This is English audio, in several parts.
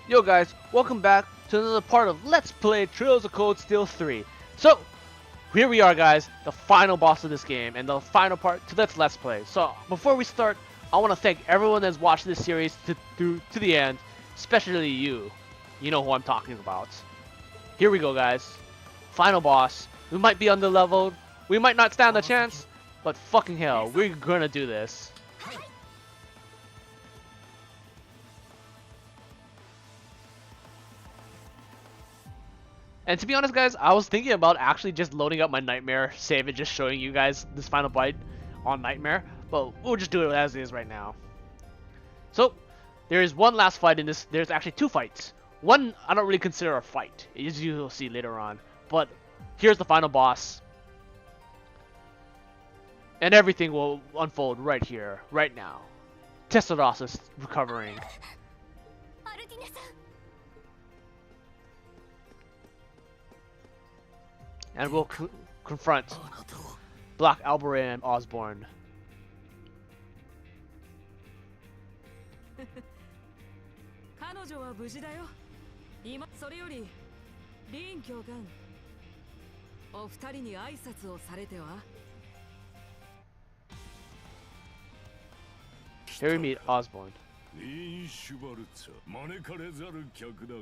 Yo guys, welcome back to another part of Let's Play Trails of Cold Steel 3. So, here we are guys, the final boss of this game, and the final part to this Let's Play. So, before we start, I want to thank everyone that's watched this series to the end, especially you. You know who I'm talking about. Here we go guys, final boss. We might be underleveled, we might not stand a chance, but fucking hell, we're gonna do this. And to be honest, guys, I was thinking about actually just loading up my Nightmare save and just showing you guys this final fight on Nightmare, but we'll just do it as is right now. So, there is one last fight in this. There's actually two fights. One I don't really consider a fight, as you'll see later on, but here's the final boss. And everything will unfold right here, right now. Tesseros is recovering. And we'll confront Black Alberet and Osborne. 彼女は無事だよ。今それよりリン教官、お二人に挨拶をされては。Here we meet Osborne. リン・シュバルツァ、招かれざる客だが、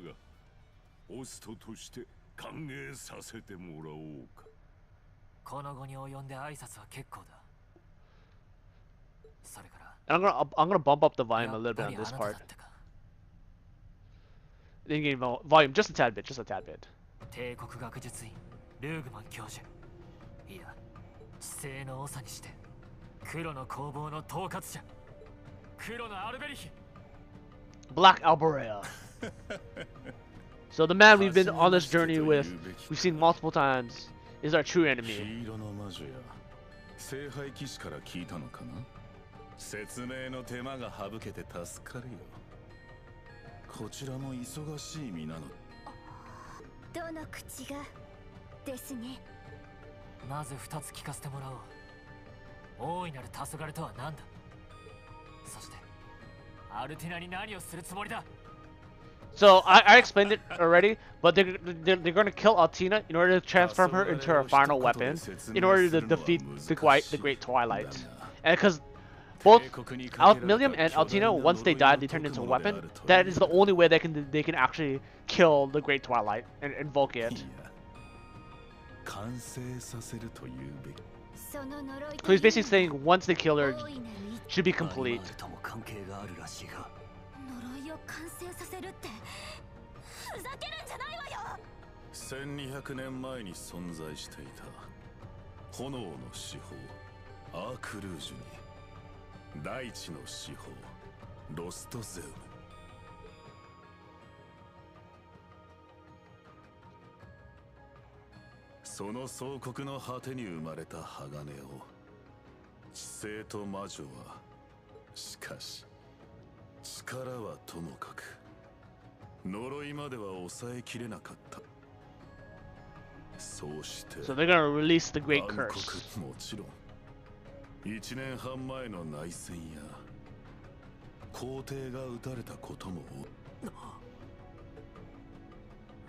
ホストとして歓迎させてもらおうか。この後に及んで挨拶は結構だ。それから。And I'm gonna bump up the volume a little bit on this part. In-game volume just a tad bit, just a tad bit. 帝国学術院ルーグマン教授。いや、知性の長にして黒の工房の統括者。黒のアルベリヒ。Black Alberet. So the man we've been on this journey with, we've seen multiple times, is our true enemy. 聖杯騎士から聞いたのかな。説明の手間が省けて助かるよ。こちらも忙しい身なの。どの口がですね。まず二つ聞かせてもらおう。大いなる黄昏とは何だ。そしてアルティナに何をするつもりだ。So I explained it already, but they're gonna kill Altina in order to transform her into her final weapon, in order to defeat the Great Twilight. And because both Millium and Altina, once they die, they turn into a weapon. That is the only way they can actually kill the Great Twilight and invoke it. So he's basically saying once they kill her, should be complete. 1200年前に存在していた炎の司法アークルージュに大地の司法ロストゼウム。その総国の果てに生まれた鋼を知性と魔女はしかし力はともかく呪いまでは抑えきれなかった。そうして So they're gonna release the Great Curse. もちろん1年半前の内戦や皇帝が撃たれたことも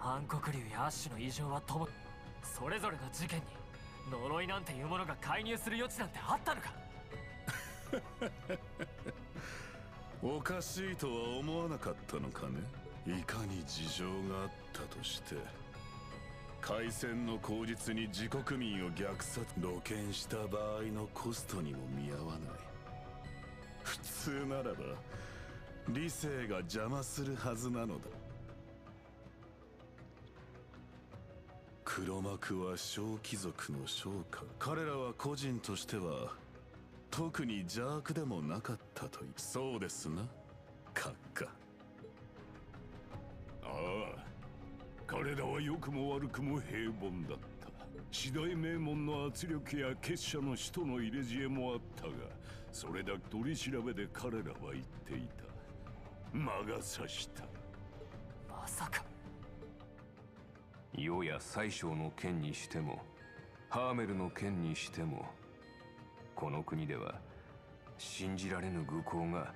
暗黒竜やアッシュの異常はともそれぞれの事件に呪いなんていうものが介入する余地なんてあったのか。おかしいとは思わなかったのかね。いかに事情があったとして開戦の口実に自国民を虐殺露見した場合のコストにも見合わない。普通ならば理性が邪魔するはずなのだ。黒幕は小貴族の将官。彼らは個人としては特に邪悪でもなかったという。そうですな、閣下。ああ、彼らは良くも悪くも平凡だった。次第名門の圧力や結社の使徒の入れ知恵もあったが、それだけ取り調べで彼らは言っていた。魔が差した。まさか。世や宰相の剣にしてもハーメルの剣にしてもこの国では信じられぬ愚行が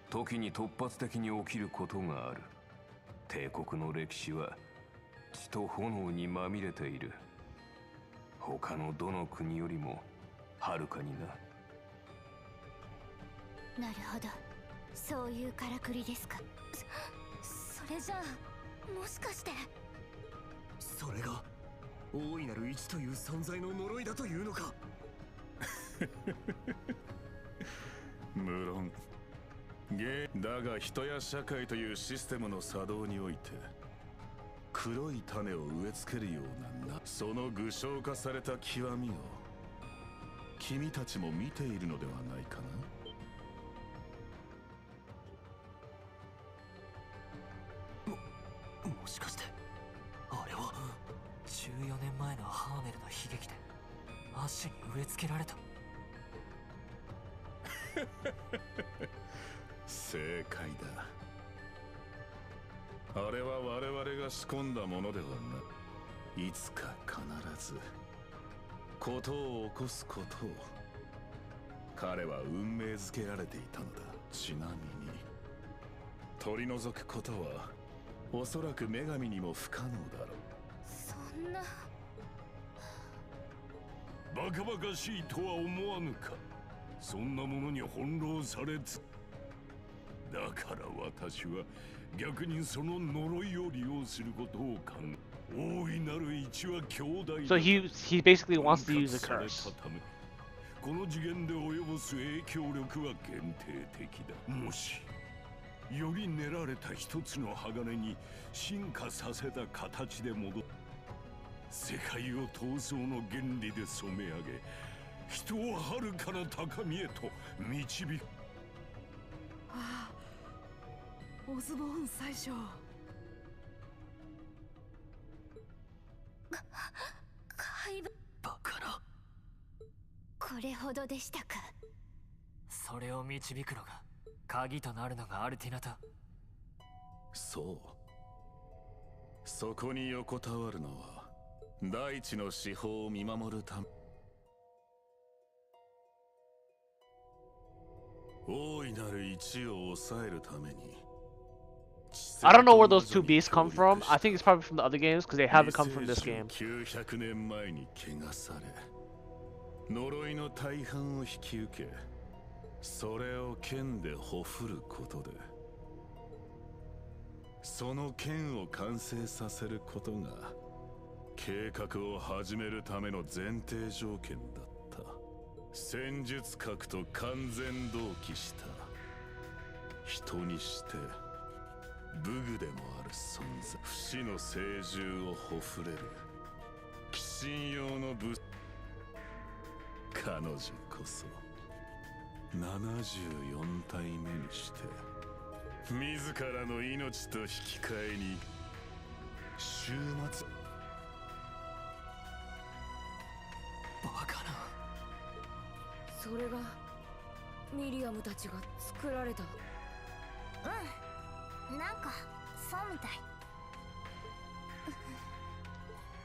時に突発的に起きることがある。帝国の歴史は血と炎にまみれている。他のどの国よりもはるかにな。なるほど、そういうからくりですか。それじゃあもしかしてそれが大いなる一という存在の呪いだというのか。無論だが人や社会というシステムの作動において黒い種を植え付けるようなその具象化された極みを君たちも見ているのではないかな。もしかしてあれは14年前のハーメルの悲劇でアッシュに植え付けられた。正解だ。あれは我々が仕込んだものではない。いつか必ず事を起こすことを彼は運命づけられていたのだ。ちなみに取り除くことはおそらく女神にも不可能だろう。そんな。バカバカしいとは思わぬか。そんなものに翻弄されず。だから私は逆にその呪いを利用することを考え、大いなる一は兄弟だ。 So he basically wants to use a curse. この次元で及ぼす影響力は限定的だ。もしより練られた一つの鋼に進化させた形で戻る世界を闘争の原理で染め上げ、人を遥かな高みへと導く。ああ、オズボーン宰相。怪物。バカな。これほどでしたか。それを導くのが鍵となるのがアルティナタ。そう。そこに横たわるのは大地の司法を見守るため。大いなる一を抑えるために。 I don't know where those two beasts come from. I think it's probably from the other games because they haven't come from this game. 900年前に汚され呪いの大半を引き受け、それを剣でほふることでその剣を完成させることが計画を始めるための前提条件だった。戦術核と完全同期した人にして武具でもある存在。不死の聖獣をほふれる鬼神用の武。彼女こそ74体目にして自らの命と引き換えに終末。バカな。それがミリアムたちが作られた。うん、なんかそうみたい。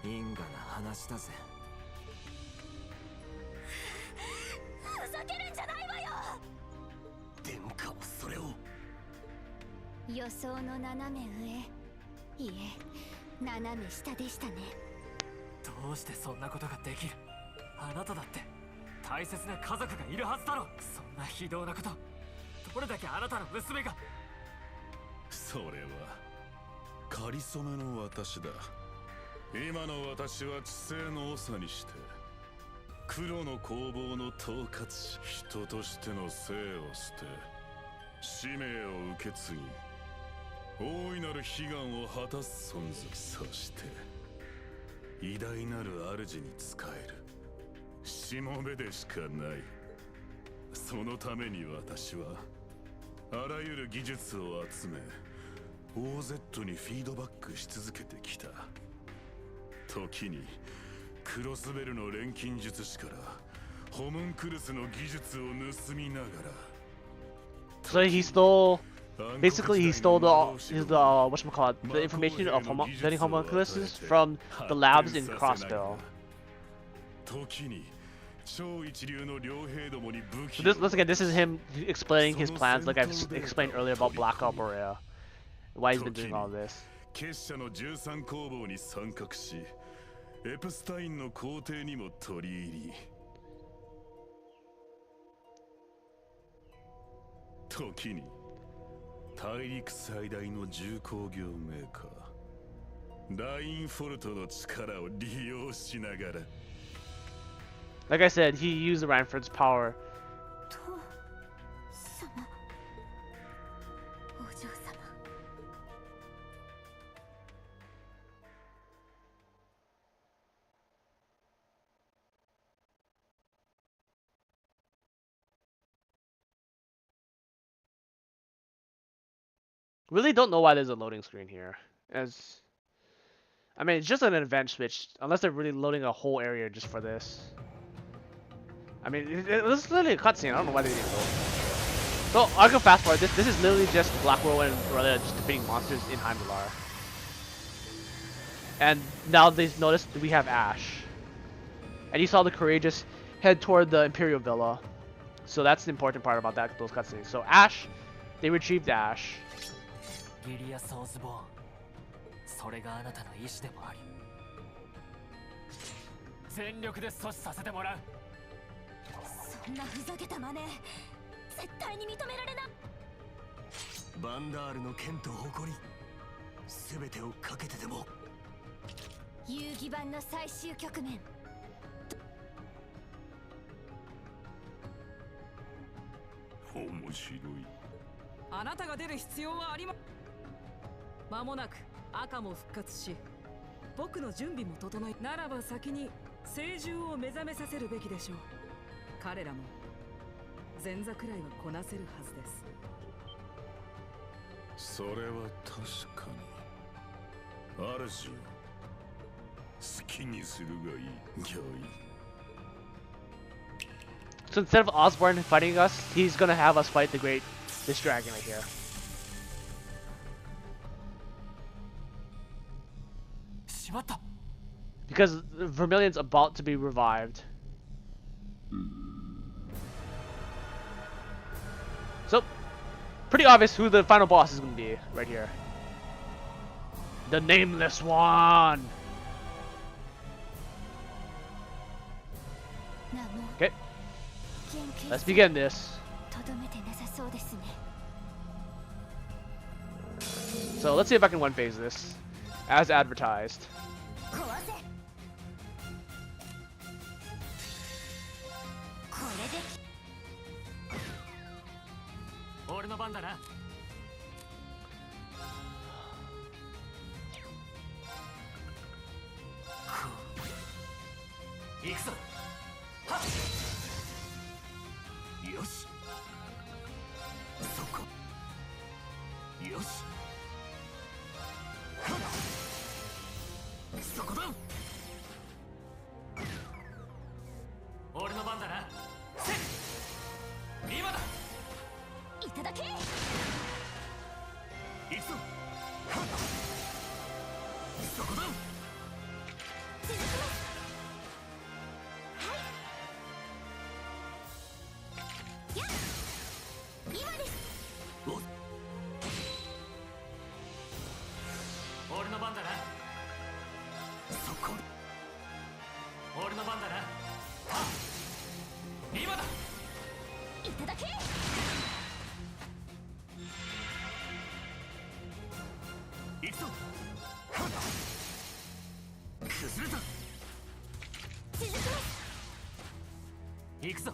因果な話だぜ。ふざけるんじゃないわよ。殿下はそれを。予想の斜め上、いえ斜め下でしたね。どうしてそんなことができる。あなただって大切な家族がいるはずだろ。そんな非道なこと、どれだけあなたの娘が。それはかりそめの私だ。今の私は知性の長にして黒の工房の統括者、人としての生を捨て使命を受け継ぎ大いなる悲願を果たす存在。そして偉大なる主に仕えるしもべでしかない。そのために私はあらゆる技術を集め OZ にフィードバックし続けてきた。時にクロスベルの錬金術師からホムンクルスの技術を盗みながら。 So he stole, basically he stole the whatchamacallit, the information of getting homunculuses from the labs in Crossbill. So this, once again, this is him explaining his plans, like I've explained earlier about Black Operia. why he's been doing all this. 結社の13工房に参画し、エプスタインの皇帝にも取り入り、時に大陸最大の重工業メーカーラインフォルトの力を利用しながら Like I said, he used the Reinford's power. と様お嬢様 Really don't know why there's a loading screen here. I mean, it's just an event switch, unless they're really loading a whole area just for this. I mean, this is literally a cutscene. I don't know why they didn't load. So I can fast forward. This is literally just Blackwell and Aurelia just defeating monsters in Heimdallr. And now they've noticed that we have Ash. And you saw the Courageous head toward the Imperial Villa. So that's the important part about those cutscenes. So Ash, they retrieved Ash. リリア・ソーズボーン、それがあなたの意志でもあり、全力で阻止させてもらう。そんなふざけた真似絶対に認められない。バンダールの剣と誇り、全てをかけてでも。遊戯版の最終局面。面白い。あなたが出る必要はありま。間もなく赤も復活し、僕の準備も整い、ならば先に聖獣を目覚めさせるべきでしょう。彼らも前座くらいはこなせるはずです。それは確かに。主を好きにするがいい、御意。So instead of Osborn fighting us, he's gonna have us fight this dragon right here. しまった。 Because Vermilion's about to be revived. So, pretty obvious who the final boss is gonna be right here. The Nameless One! Okay, let's begin this. とどめてなさそうですね。 So let's see if I can one phase this, as advertised. 壊せ。これで。俺の番だな。行くぞ。はっ。よし。そこ。よし。はっ。そこだ。俺の番だな。せっ。今だ。いただけ。行くぞ。はっ。そこだ。続きます。 俺の番だな。そこ。俺の番だな。はっ。今だ。いただけ。行くぞ。はっ。崩れた。続きます。行くぞ。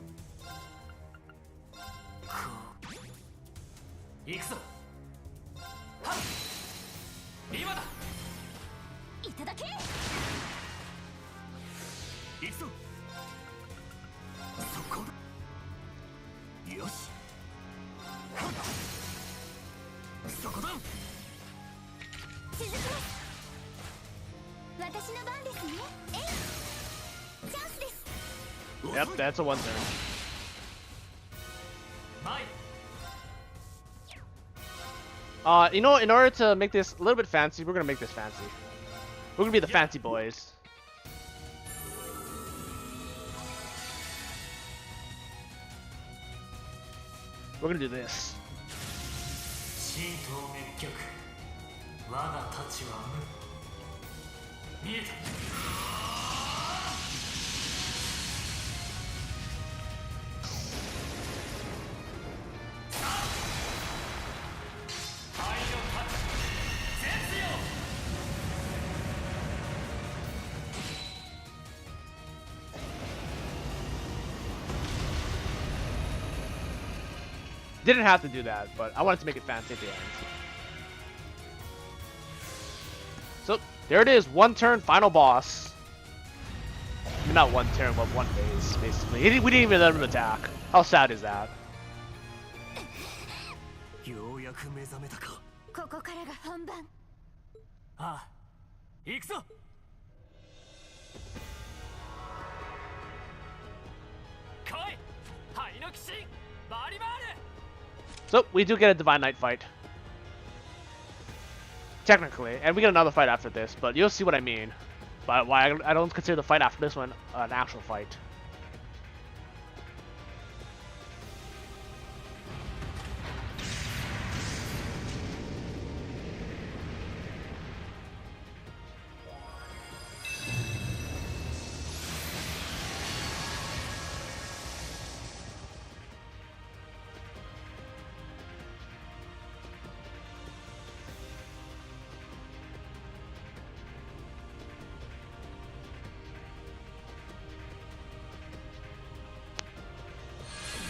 行くぞ。はっ。今だ。いただけ。行くぞ。そこだ。よし。はっ。そこだ。続きます。私の番ですね。えい。チャンスです。 Yep, that's a one turn. 前。 You know, in order to make this a little bit fancy, we're gonna make this fancy. We're gonna be the fancy boys. We're gonna do this. 神道滅却我が太刀は無見えた Didn't have to do that, but I wanted to make it fancy at the end. So, there it is. One turn, final boss. I mean, not one turn, but one phase, basically. We didn't even let him attack. How sad is that? ようやく目覚めたか。ここからが本番。ああ行くぞ So, we do get a Divine Knight fight. Technically. And we get another fight after this, but you'll see what I mean. But why I don't consider the fight after this one an actual fight.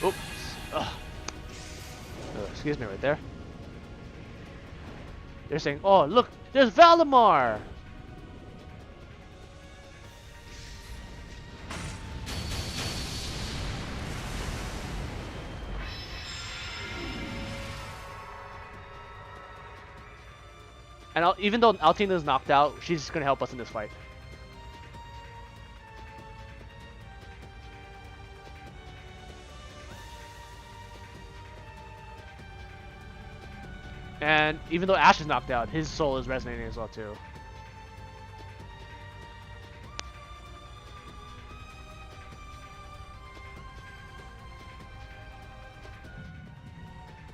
Oops. Excuse me right there. They're saying, oh, look, there's Valimar! And even though Altina is knocked out, she's going to help us in this fight. And even though Ash is knocked out, his soul is resonating as well too.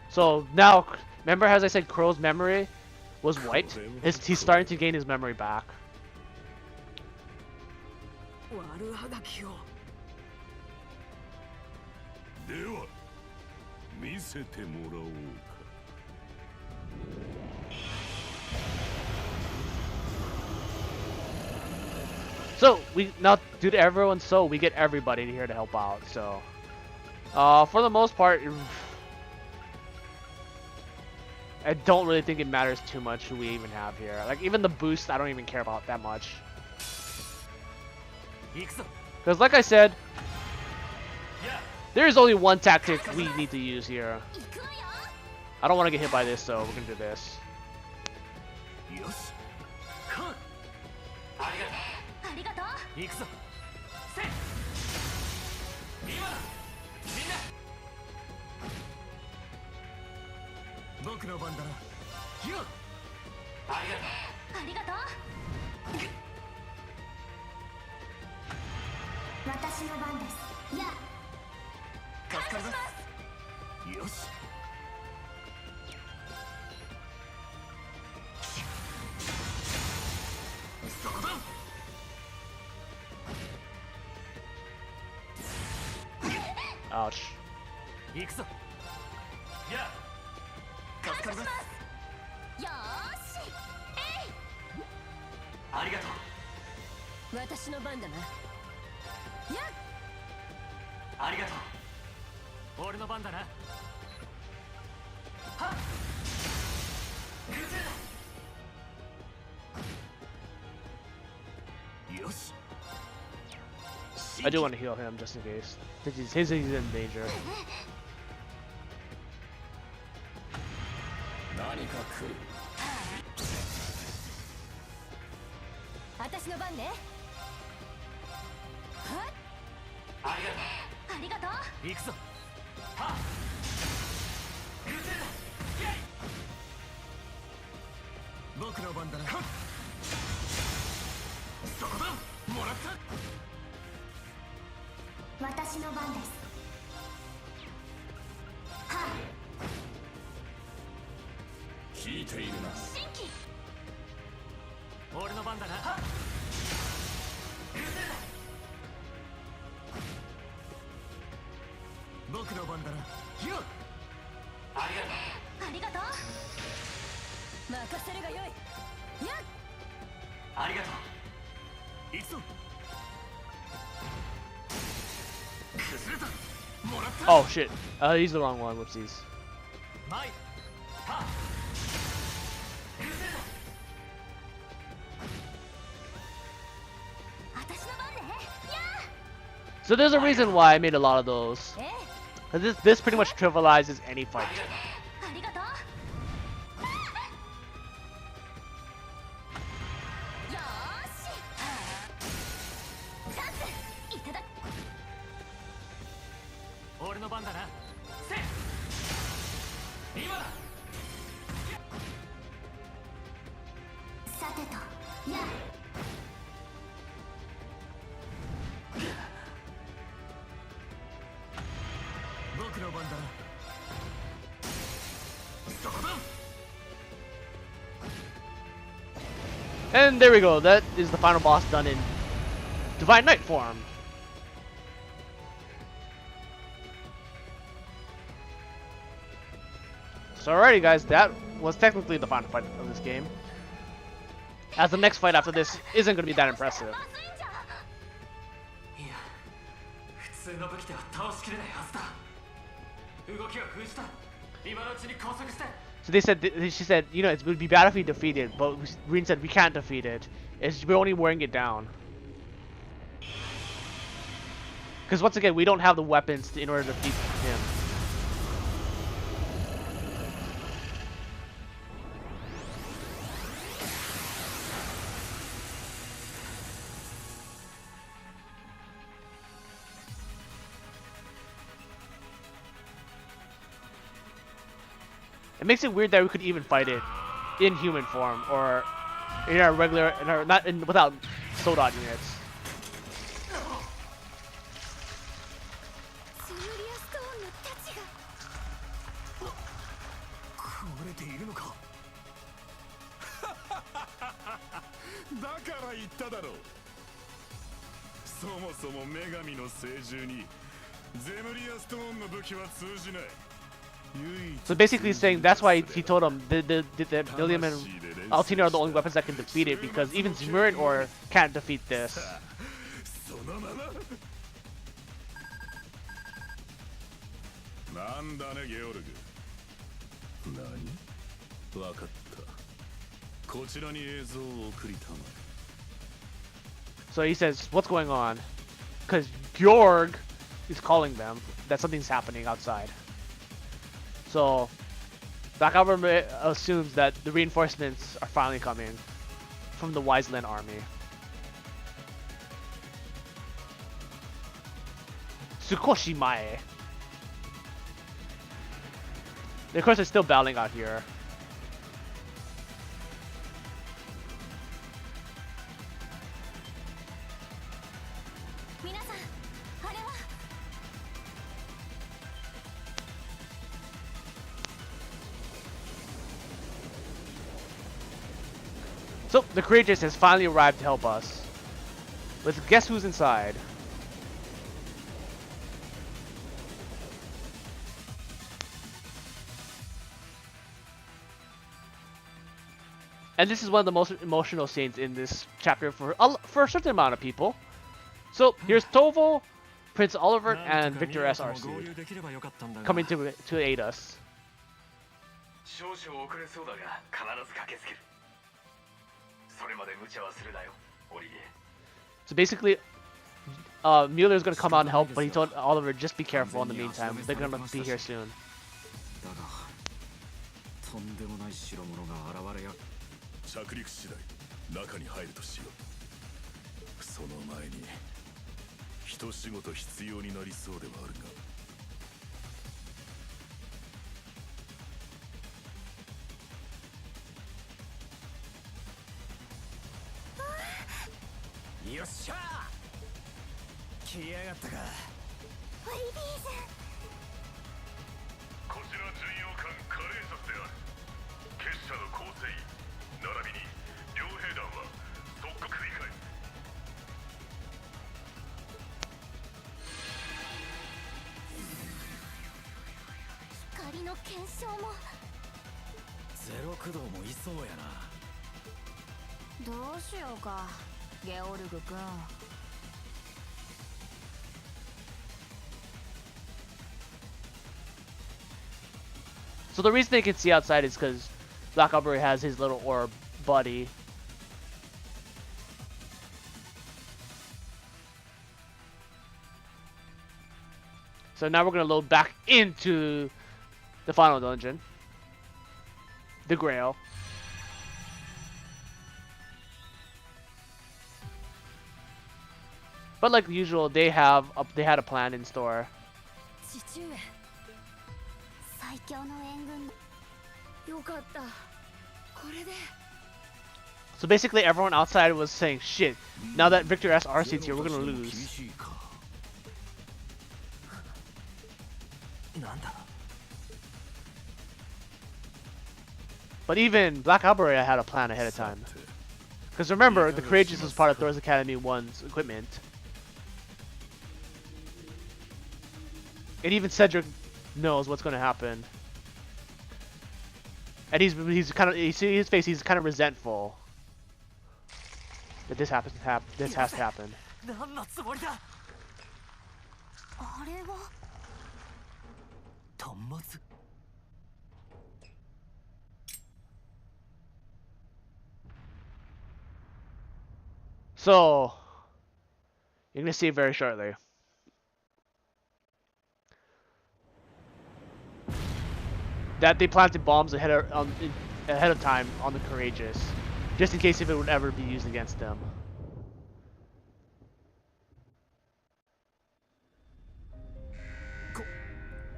So now, remember as I said Crow's memory was wiped? He's starting to gain his memory back. 悪はがきを。では見せてもらおうか。 So we now, due to everyone's soul, we get everybody here to help out. So, for the most part, I don't really think it matters too much who we even have here. Like even the boost, I don't even care about that much. Because like I said, there is only one tactic we need to use here. I don't want to get hit by this, so we're gonna do this. よし。ありがとう。行くぞせい今だみんな僕の番だな。よありがとうありがとう。私の番です。やあ。助かります。よし。 Ouch. 行くぞや助かります。よーし。えい。ありがとう私の番だな。やっ。ありがとう俺の番だなはっよし。 I do want to heal him just in case. He's in danger. 何か来る。私の番ね。はっ。ありがとありがとう。う行くぞはっグゼだイェイ僕の番だな。そこだ。もらった。 私の番です。は聞いているな。新規。俺の番だな。僕の番だな。ありがとう。ありがとう任せるがよいやっありがとう。行くぞ。崩れた。もらった。 Oh shit. He's the wrong one. Whoopsies. マイタ 私の番ねや So there's a reason why I made a lot of those. え This pretty much trivializes any fight. ありがとうよーしチャンスいただ俺の番だな。せ今だ。さてとや僕の番だな。そこだ。 And there we go. That is the final boss done in Divine Knight form. So alrighty guys, that was technically the final fight of this game. As the next fight after this isn't going to be that impressive. いや、普通の武器では倒しきれないはずだ。動きは封じた。今のうちに拘束して。 So they said, she said, you know, it would be bad if we defeat it, but Rin said we can't defeat it. We're only wearing it down. Because once again, we don't have the weapons in order to defeat him. It makes it weird that we could even fight it in human form or in our regular, without soul dodge units. ツーリアストーンの太刀が壊れているのか。だから言っただろう。そもそも女神の聖獣にゼムリアストーンの武器は通じない。 So basically saying that's why he told him the William and Altina are the only weapons that can defeat it, because even Zmurin or can't defeat this. そのまま。なんだねゲオルグ。何？わかった。こちらに映像を送りたまえ。 So he says, what's going on? Because Georg is calling them that something's happening outside. So Black Albert assumes that the reinforcements are finally coming from the Wiseland army. Tsukoshi Mae. They, of course, they're still battling out here. So, the Courageous has finally arrived to help us. Let's guess who's inside. And this is one of the most emotional scenes in this chapter for a certain amount of people. So, here's Tovo, Prince Oliver, and Victor SRC coming to aid us. 少々遅れそうだが必ず駆けつける。それまで無茶はするなよ、オリビエ。 So basically, Mueller's gonna come out and help, but he told Oliver just be careful in the meantime. They're gonna be here soon. だがとんでもない代物が現れや。着陸次第中に入るとしよう。その前に一仕事必要になりそうではあるが。よっしゃー。来やがったか。オリビーさん。こちら巡洋艦カレーサスである。結社の構成員並びに両兵団は検証も。ゼロ駆動もいそうやな。どうしようかゲオルグ君。So the reason they can see outside is because Black Albert has his little orb buddy. So now we're gonna load back into the final dungeon, the Grail. But like usual, they had a plan in store. 父上最強の援軍。よかった。これで。 So basically, everyone outside was saying, "Shit! Now that Victor S. Arcee's here, we're gonna lose." なんだ。 But even Black Alberta had a plan ahead of time. Because remember, the Courageous was part of Thor's Academy 1's equipment. And even Cedric knows what's going to happen. And he's kind of, you see his face, he's kind of resentful that this has to happen. 何のつもりだ。あれは。端末。 So you're gonna see it very shortly. That they planted bombs ahead of time on the Courageous, just in case if it would ever be used against them.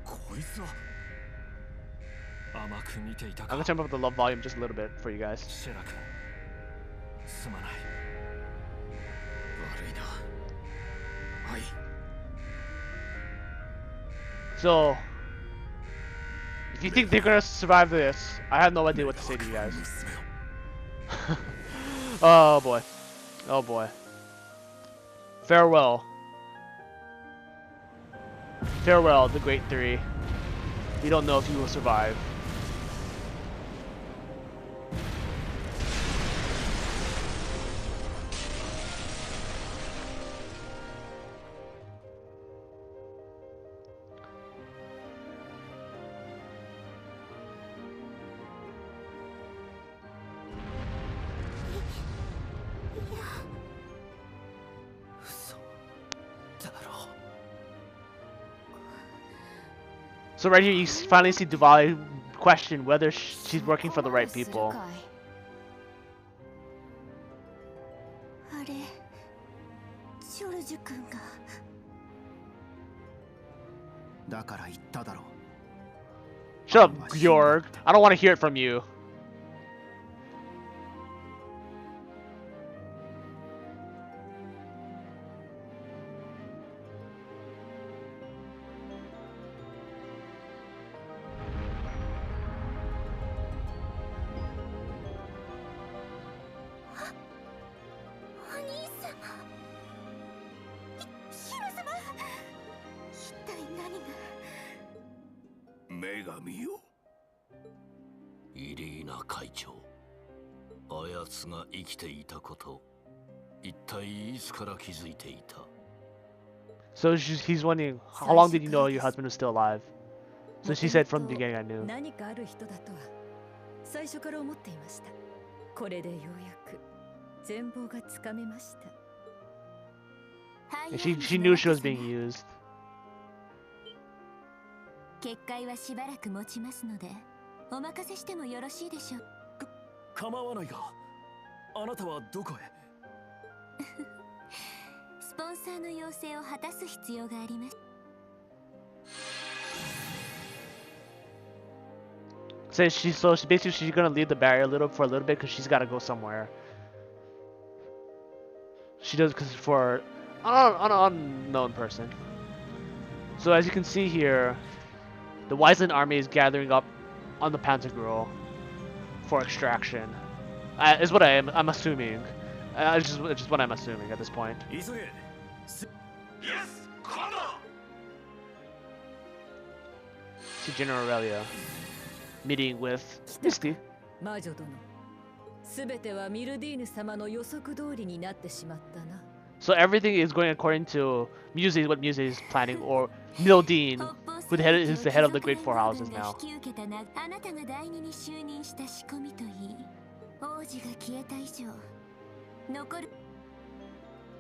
こいつは。甘く見ていた I'm か。 gonna turn up the love volume just a little bit for you guys. シェラ君。すまない。悪いな。はい。 So, if you think they're gonna survive this, I have no idea what to say to you guys. Oh boy. Oh boy. Farewell. Farewell, the Great Three. We don't know if you will survive. So right here, you finally see Duval question whether she's working for the right people. あれ、ジョルジュ君が。だから言っただろう。 Shut up, Georg. I don't want to hear it from you. So he's wondering, how long did you know your husband was still alive? So she said from the beginning, I knew. 何かある人だとは最初から思っていました。これでようやく全貌がつかめました。 And she knew she was being used. 結界はしばらく持ちますので、お任せしてもよろしいでしょう。構わないが、あなたはどこへ？スポンサーの要請を果たす必要があります。 So she basically she's gonna leave the barrier for a little bit because she's gotta go somewhere. She does because for an unknown person. So as you can see here, the Wiseland army is gathering up on the Panther Girl for extraction. Is what I'm assuming. It's just what I'm assuming at this point. Yes, To General Aurelia. meeting with Misty. 魔女殿、すべてはミルディーヌ様の予測通りになってしまったな。 So everything is going according to Muse, what Muse is planning, or Mildine, who is the head of the Great Four Houses now. あなたが第二に就任した仕込みといい、王子が消えた以上残る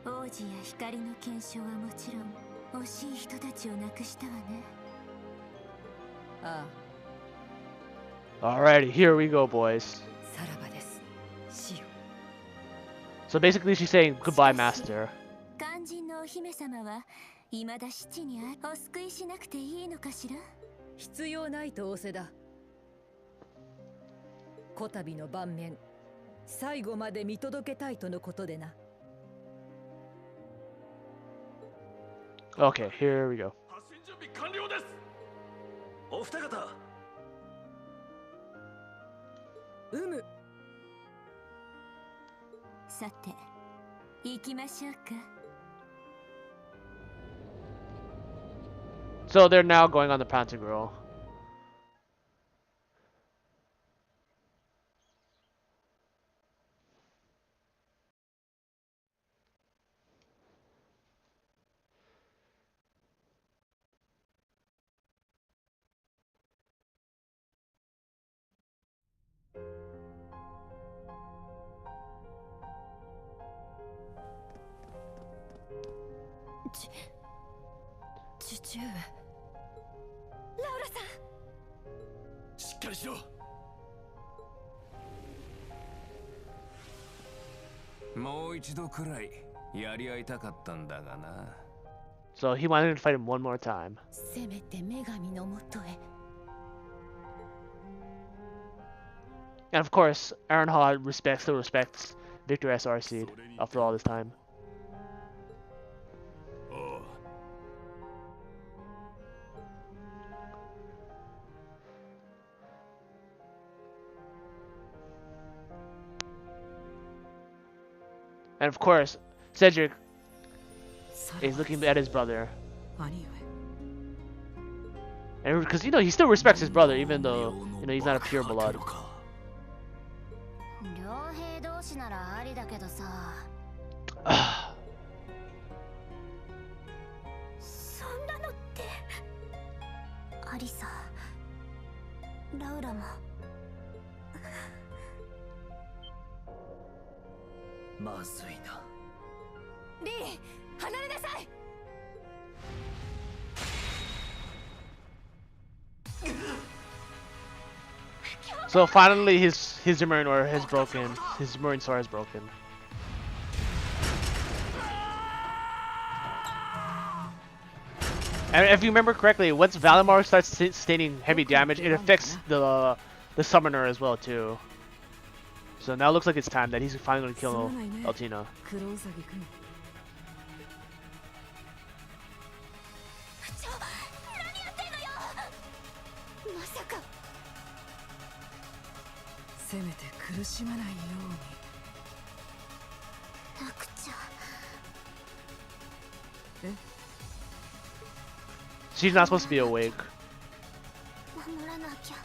王子や光の検証はもちろん惜しい人たちを亡くしたわね。あ Alrighty, here we go, boys. あ、さらばです。死よ。 So basically, she's saying goodbye, Master. 肝心のお姫様は未だ七にお救いしなくていいのかしら。必要ないと仰せだ。こたびの盤面、最後まで見届けたいとのことでな。 Okay, here we go. 発進準備完了です。お二方。さて行きましょうか。 So they're now going on the Pantagruel. Chichu. しっかりしろ。もう一度くらいやり合いたかったんだがな。 So he wanted to fight him one more time. せめて女神のもとへ。 And of course, Aaron Hall still respects Victor SRC after all this time. おう And of course, Cedric is looking at his brother. 兄上。 And because, you know, he still respects his brother, even though, you know, he's not a pure blood. 両兵同士ならありだけどさ。そんなのって。アリサ、ラウラも。まずいな。リー、離れなさい。 So finally, his Marine Order has broken. His Marine Sword has broken. And if you remember correctly, once Valimar starts sustaining heavy damage, it affects the summoner as well too. So now it looks like it's time that he's finally going to kill Altina. 黒ウサギくん。何やってんのよ。まさか。せめて苦しまないように。なくちゃ。 She's not supposed to be awake. 守らなきゃ。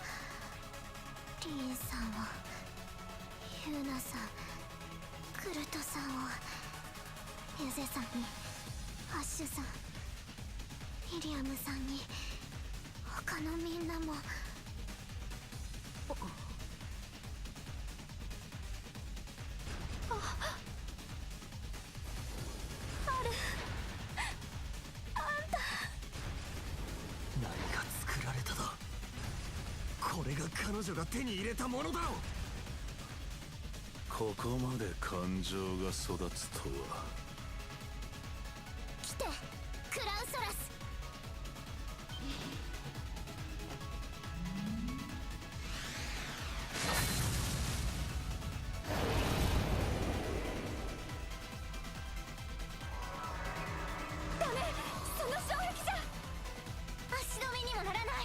リーンさんを、ユーナさん、クルトさんを、ユゼさんに、アッシュさん、ミリアムさんに、他のみんなも。何か作られただ。これが彼女が手に入れたものだろう。ここまで感情が育つとは。来て、クラウソラス。ダメ、その衝撃じゃ足止めにもならない。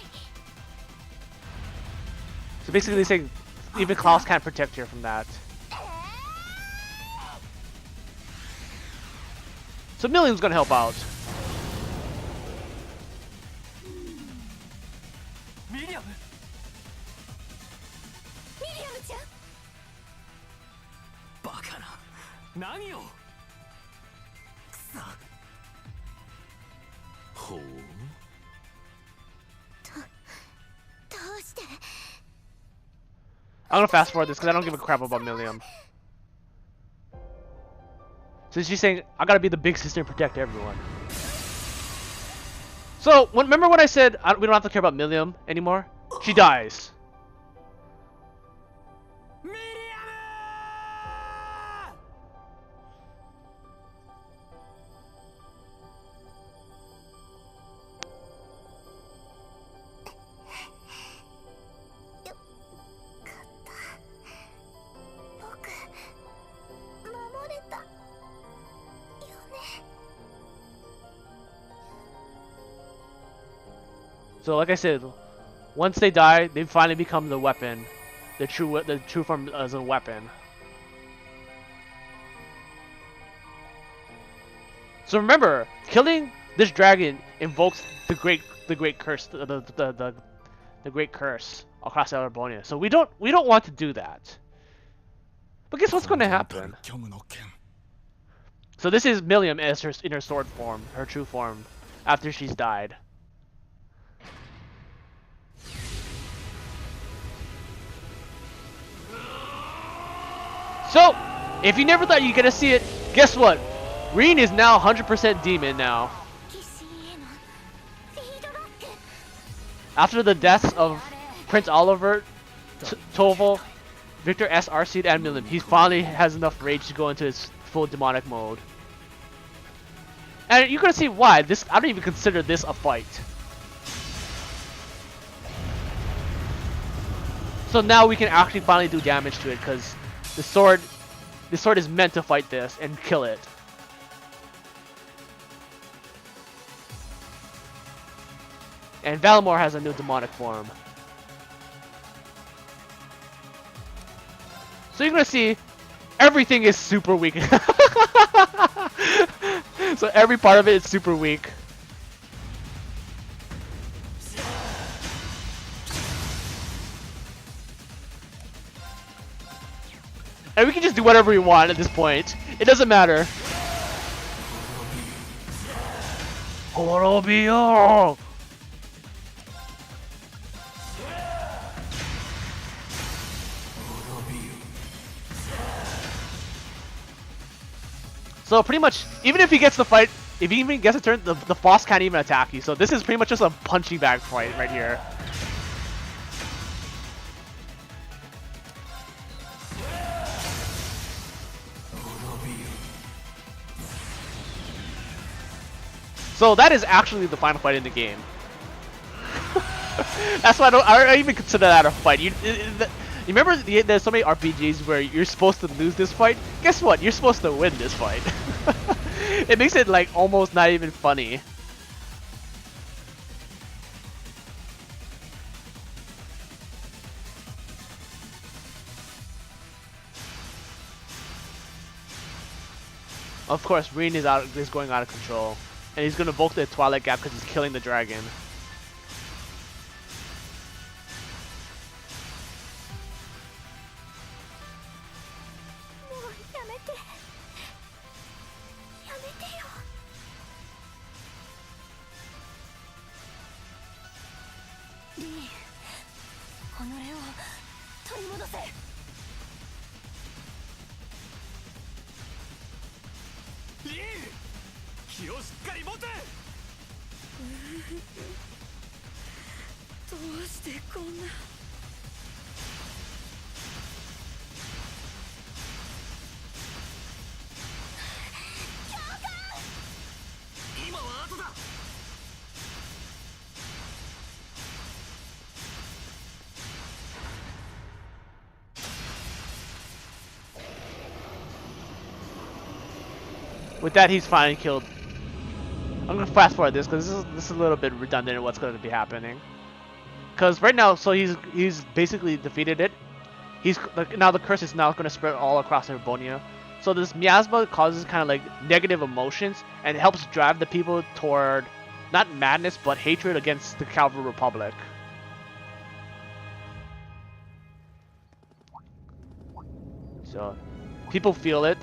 So basically, they're saying even Klaus can't protect her from that. So Millian's gonna help out. ミリアム。から何を。くそ。ほう。どうして。 I'm gonna fast forward this because I don't give a crap about Millium. So she's saying, I gotta be the big sister and protect everyone. So, remember when I said we don't have to care about Millium anymore? She dies. So like I said, once they die, they finally become the weapon, the true form as a weapon. So remember, killing this dragon invokes the great curse, the great curse across Elbonia. So we don't want to do that. But guess what's going to happen? So this is Millium as in her sword form, her true form, after she's died. So, if you never thought you were gonna see it, guess what? Reen is now 100% demon now. After the deaths of Prince Oliver, Toval, Victor S, Arseid, and Millium, he finally has enough rage to go into his full demonic mode. And you're gonna see why. I don't even consider this a fight. So now we can actually finally do damage to it because the sword is meant to fight this and kill it. And Valimor has a new demonic form. So you're gonna see everything is super weak. So every part of it is super weak. And we can just do whatever we want at this point. It doesn't matter. Horobio! So pretty much, even if he gets the fight, if he even gets a turn, the boss can't even attack you. So this is pretty much just a punching bag fight right here. So that is actually the final fight in the game. That's why I don't even consider that a fight. You remember there's so many RPGs where you're supposed to lose this fight? Guess what? You're supposed to win this fight. It makes it like almost not even funny. Of course, Reen is going out of control. And he's gonna invoke the Twilight Gap because he's killing the dragon. With that, he's finally killed. I'm gonna fast forward this because this is a little bit redundant in what's going to be happening. Because right now, so he's basically defeated it. Now the curse is now going to spread all across Erbonia. So this miasma causes kind of like negative emotions and helps drive the people toward not madness but hatred against the Calvary Republic. So People feel it,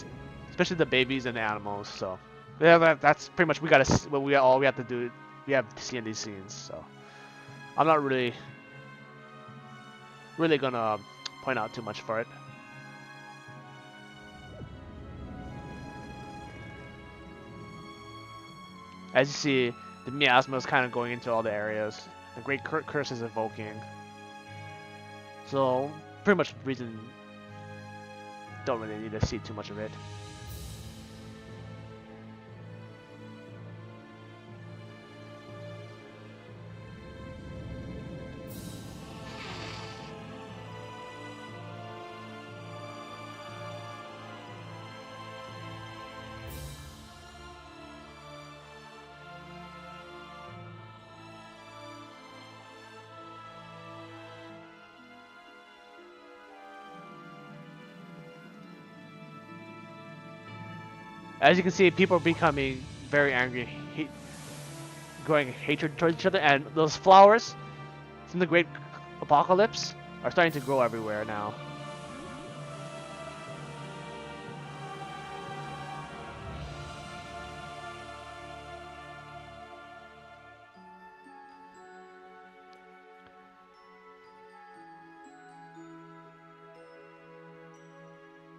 especially the babies and the animals. So yeah, that's pretty much all we have to do. We have to see in these scenes. So I'm not really gonna point out too much for it. As you see, the miasma is kind of going into all the areas. The Great Curse is evoking. So, pretty much reason don't really need to see too much of it. As you can see, people are becoming very angry, growing hatred towards each other, and those flowers from the Great Apocalypse are starting to grow everywhere now.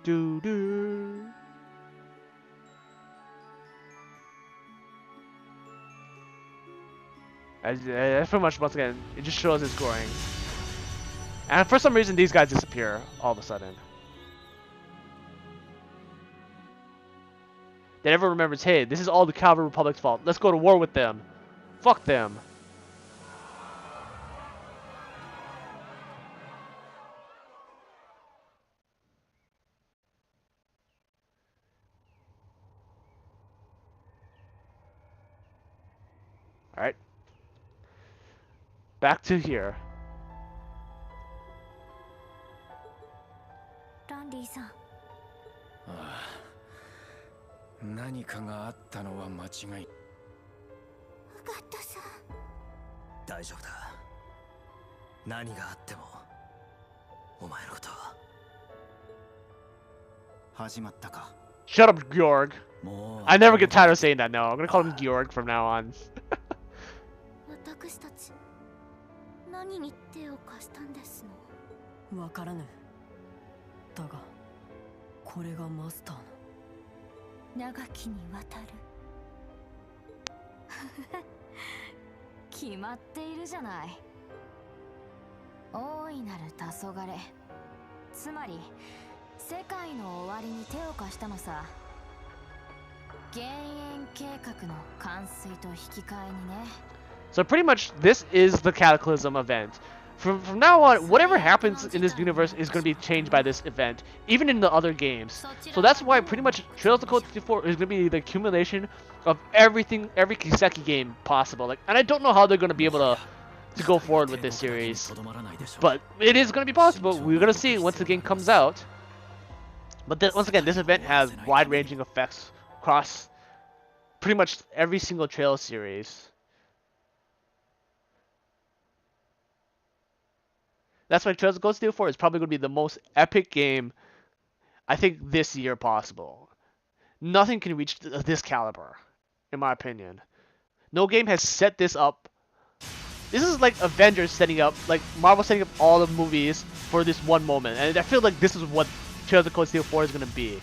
Doo-doo. As pretty much, once again, it just shows it's growing. And for some reason, these guys disappear all of a sudden. They never remembers, hey, this is all the Calvary Republic's fault. Let's go to war with them. Fuck them. Alright. Back to here. ランディさん、何かがあったのは間違い。ガットさん。大丈夫だ。何があってもお前のことは始まったか。 Shut up, Georg. もう I never get tired of saying that now. I'm gonna call him Georg from now on. 私たち何に手を貸したんですの？わからぬ。だがこれがマスターの長きにわたる。決まっているじゃない。大いなる黄昏、つまり世界の終わりに手を貸したのさ。減塩計画の完遂と引き換えにね。 So pretty much, this is the Cataclysm event. From now on, whatever happens in this universe is going to be changed by this event, even in the other games. So that's why pretty much Trails of the Cold 64 is going to be the accumulation of everything, every Kiseki game possible. Like, and I don't know how they're going to be able to go forward with this series, but it is going to be possible. We're going to see once the game comes out. But then, once again, this event has wide-ranging effects across pretty much every single Trails series. That's why Trails of Cold Steel 4 is probably going to be the most epic game, I think, this year possible. Nothing can reach this caliber, in my opinion. No game has set this up. This is like Avengers setting up, like Marvel setting up all the movies for this one moment. And I feel like this is what Trails of Cold Steel 4 is going to be.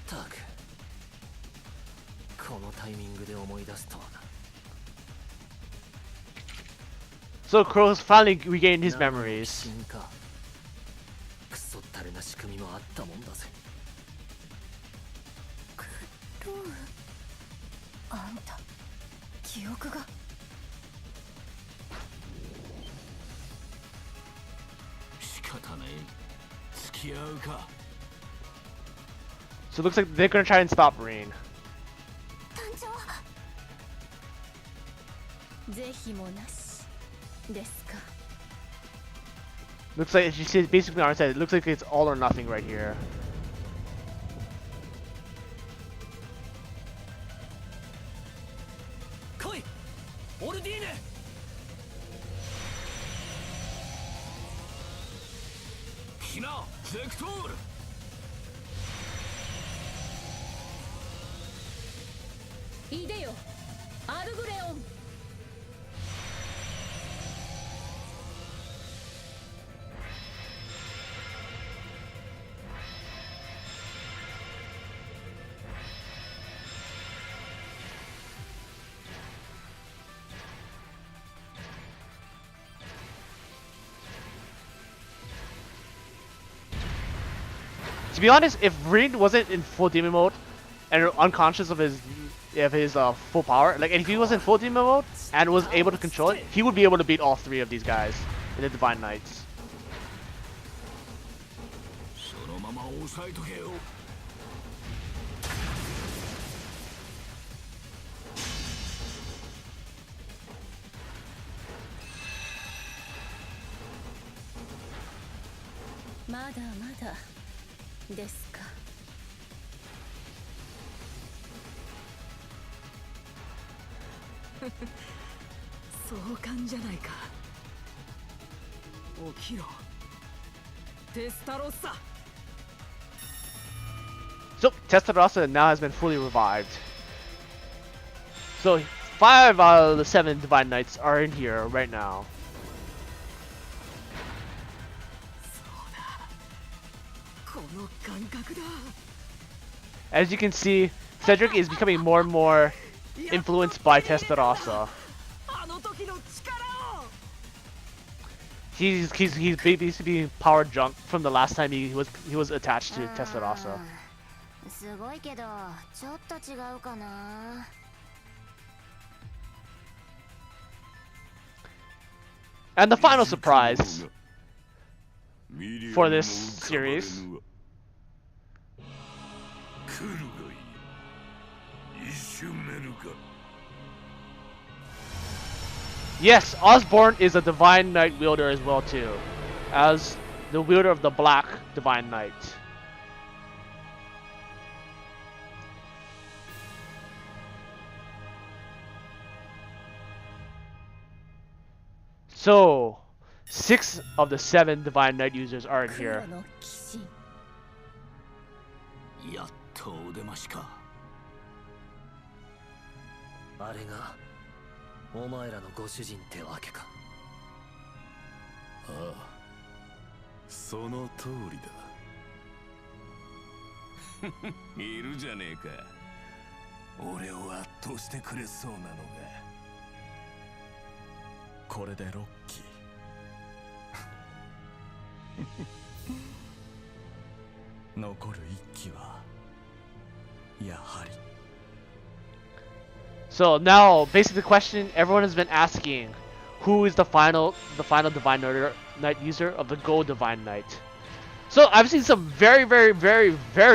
Fuck. このタイミングで思い出すとはな。So Crow's finally regained his memories. 進化クソったれな仕組みもあったもんだぜ。ロウ、あんた記憶が。仕方ねえ。付き合うか。 So it looks like they're gonna try and stop Reen. 誕生是非もなしですか。 Looks like she says basically on her side. It looks like it's all or nothing right here. 来いオルディーネ。ヒナゼクトール。 いでよアルグレオン。 To be honest, if Reen wasn't in full demon mode and unconscious of his full power, like if he was in full demon mode and was able to control it, he would be able to beat all three of these guys in the Divine Knights. そのまま抑えとけよ。 まだまだですか。壮観じゃないか。起きろテスタロッサ。 So Testarossa now has been fully revived. So 5 out of the 7 Divine Knights are in here right now. そうだこの感覚だ。 As you can see, Cedric is becoming more and more influenced by Testarossa. あの時の力を。 He's basically being power junked from the last time he was attached to Testarossa. すごいけどちょっと違うかな。 And the final surprise for this series. 来るがいい。一瞬目ぬか。 Yes, Osborne is a Divine Knight wielder as well too, as the wielder of the Black Divine Knight. So, 6 of the 7 Divine Knight users are in here. 黒の騎士。やっとお出ましか。あれがお前らのご主人ってわけか。ああ、その通りだ。いるじゃねえか。俺を圧倒してくれそうなのが。これでロッキー。残る一機はやはり。 So now, basically the question everyone has been asking, who is the final Divine Knight user of the Gold Divine Knight? So I've seen some very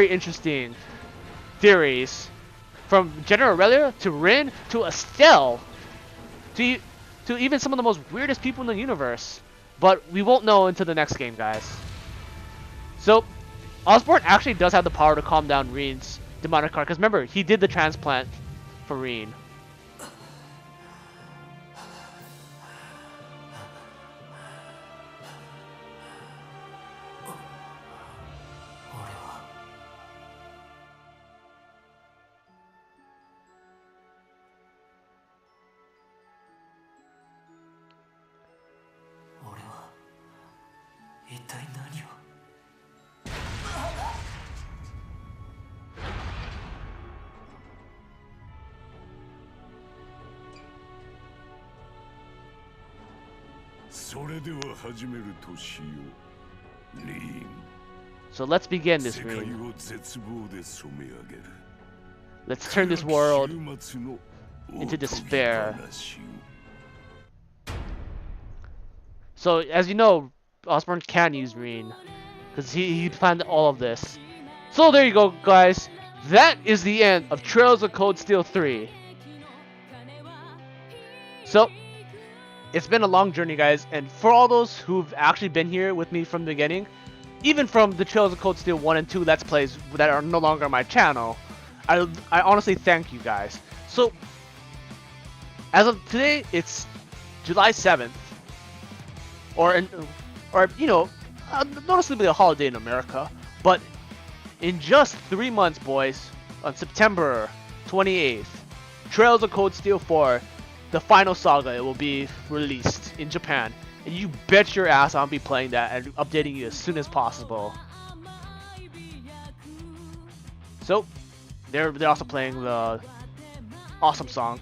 interesting theories, from General Aurelia to Rin to Estelle, to even some of the most weirdest people in the universe. But we won't know until the next game, guys. So Osborne actually does have the power to calm down Reen's demonic card, because remember, he did the transplant for Reen. 一体何を。それでは始めるとしよう。リーン。 So let's begin this 世界 reign. を絶望で染め上げる。 Let's turn this world 終末の into おとぎ despair. 話を。 So as you know, Osborne can use Reen, because he planned all of this. So there you go, guys. That is the end of Trails of Cold Steel 3. So it's been a long journey, guys, and for all those who've actually been here with me from the beginning, even from the Trails of Cold Steel 1 and 2 Let's Plays that are no longer on my channel, I honestly thank you guys. So as of today, it's July 7th. Or you know, noticeably a holiday in America, but in just 3 months, boys, on September 28th, Trails of Cold Steel 4, the final saga, it will be released in Japan, and you bet your ass I'll be playing that and updating you as soon as possible. So, they're also playing the awesome song.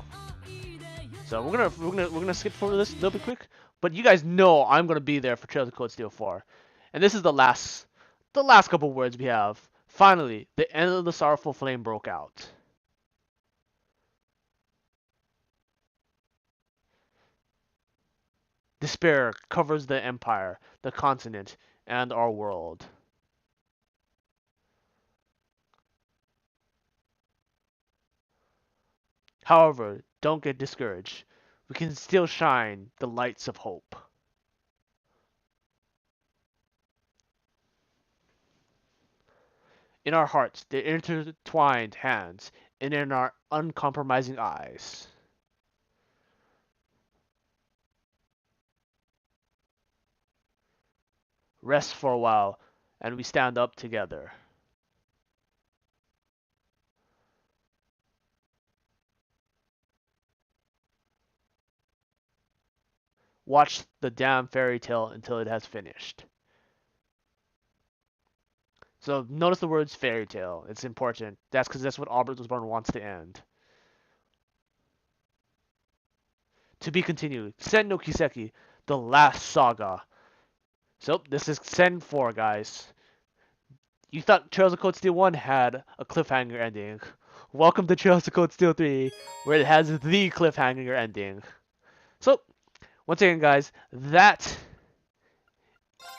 So we're gonna skip forward this a little bit quick. But you guys know I'm gonna be there for Trails of Cold Steel 4, and this is the last couple words we have. Finally, the end of the sorrowful flame broke out. Despair covers the empire, the continent, and our world. However, don't get discouraged. We can still shine the lights of hope. In our hearts, the intertwined hands, and in our uncompromising eyes. Rest for a while, and we stand up together. Watch the damn fairy tale until it has finished. So notice the words fairy tale. It's important. That's because that's what Albert Osborne wants to end. To be continued. Sen no Kiseki, the last saga. So this is Sen 4, guys. You thought Trails of Cold Steel 1 had a cliffhanger ending. Welcome to Trails of Cold Steel 3, where it has the cliffhanger ending. So, once again, guys, that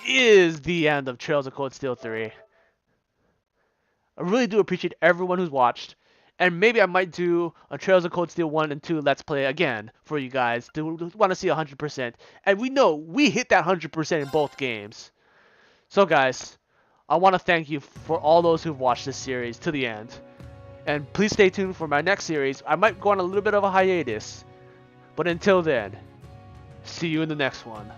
is the end of Trails of Cold Steel 3. I really do appreciate everyone who's watched, and maybe I might do a Trails of Cold Steel 1 and 2 Let's Play again for you guys to want to see 100%. And we know we hit that 100% in both games. So guys, I want to thank you for all those who've watched this series to the end. And please stay tuned for my next series. I might go on a little bit of a hiatus. But until then, see you in the next one.